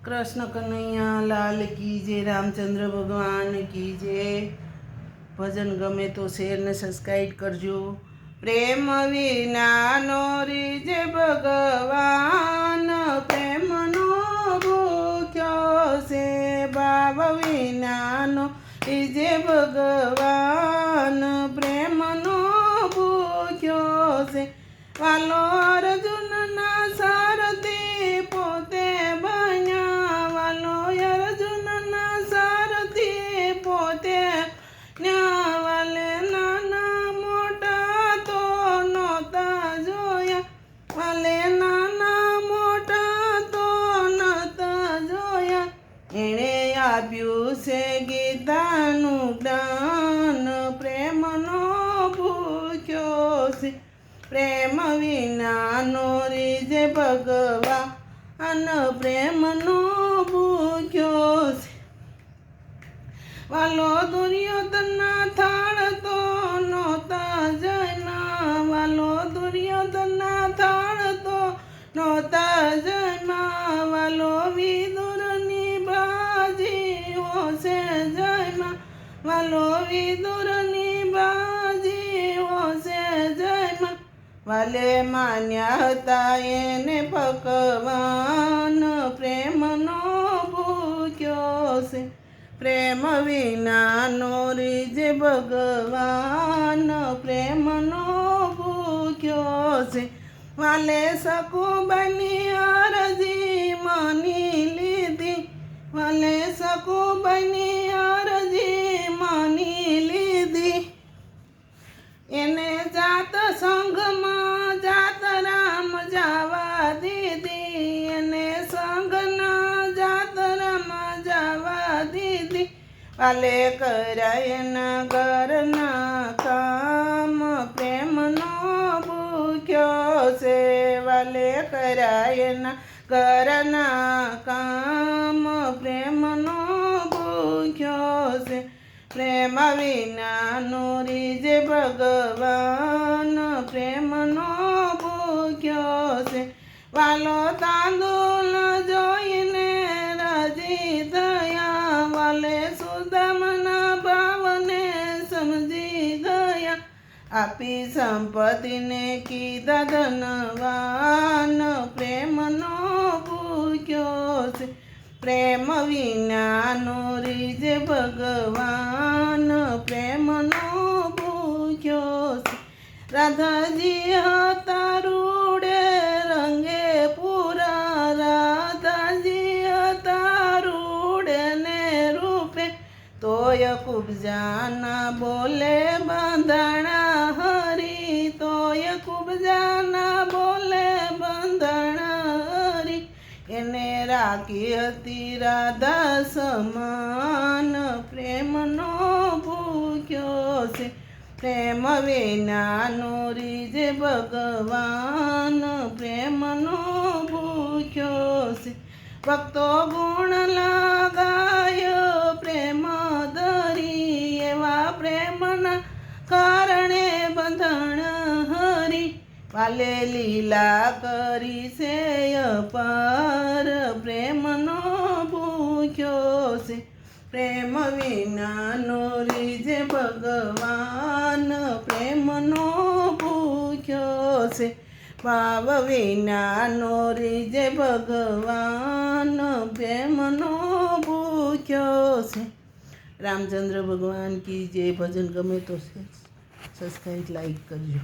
कृष्ण कन्हैया लाल की जय। रामचंद्र भगवान की जय। भजन गमे तो शेर ने सब्सक्राइब करजो। प्रेम विनानो રીજે ભગવાન, પ્રેમનો ભૂખ્યો છે ભાવ વિનાનો રીજે ભગવાન, પ્રેમનો ભૂખ્યો છે વાલો અર્જુનના સારથી પોતે બન્યા, વાલો અર્જુનના સારથી પોતે વાલે નાના મોટા તો નહોતા જોયા, વાલે નાના મોટા તો નહોતા જોયા. એણે આપ્યું છે ગીતાનું જ્ઞાન, પ્રેમનો ભૂખ્યો છે પ્રેમ વિનાનો રીજે ભગવાન, પ્રેમનો ભૂખ્યો છે વાલો દુર્યોધનના થાળ તો નહોતા જયમાં, વાલો દુર્યોધનના થાળ તો નહોતા જયમાં, વાલો વિદુરની બાજી હોશે જયમાં, વાલો વિદુરની બાજી હોશે જયમાં. વાલે માન્યા હતા એને ભગવાન, પ્રેમનો ભૂખ્યો છે પ્રેમ વિનાનો રીજે ભગવાન, પ્રેમનો ભૂખ્યો છે. વાલે સકુબાઈની અરજી માની લીધી, વાલે સકુબાઈની અરજી માની લીધી. એને જાત સંઘમાં જાત રામ જવા દીધી, એને સંઘના જાત રામ જવા દીધી. વાલે કરાય એના ઘરના કામ, પ્રેમનો ભૂખ્યો છે વાલે કરાય એના ઘરના કામ, પ્રેમનો ભૂખ્યો છે પ્રેમ વિનાનો રીજે ભગવાન, પ્રેમનો ભૂખ્યો છે. વાલો તાંદુલ જોઈને રાજી થયા, વાલે સુદામના ભાવને સમજી ગયા. આપી સંપત્તિને કીધા ધનવાન, પ્રેમનો ભૂખ્યો છે પ્રેમ વિનાનો રીજે ભગવાન, પ્રેમનો ભૂખ્યો છે. રાધાજી હતા રૂડે રંગે પૂરા, રાધાજી હતા રૂડે ને રૂપે, તોય કુબજાના બોલે બંધાણા હરી, તોય કુબજાના બોલે બંધાણા હરી. એને રાખી હતી રાધા સમાન, પ્રેમનો ભૂખ્યો છે પ્રેમ વિનાનો રીજે ભગવાન, પ્રેમનો ભૂખ્યો છે. ભક્તો ગુણ લગાયો પ્રેમ ધરી, એવા પ્રેમના કારણે બંધણ હરી. વાલે લીલા કરી છે અપાર, પ્રેમનો ભૂખ્યો છે પ્રેમ વિનાનો રીજે ભગવાન, પ્રેમનો ભૂખ્યો છે ભાવ વિનાનો રીજે ભગવાન, પ્રેમનો ભૂખ્યો છે. રામચંદ્ર ભગવાન કી જય. ભજન ગમે તો સબસ્ક્રાઈબ લાઈક કરજો.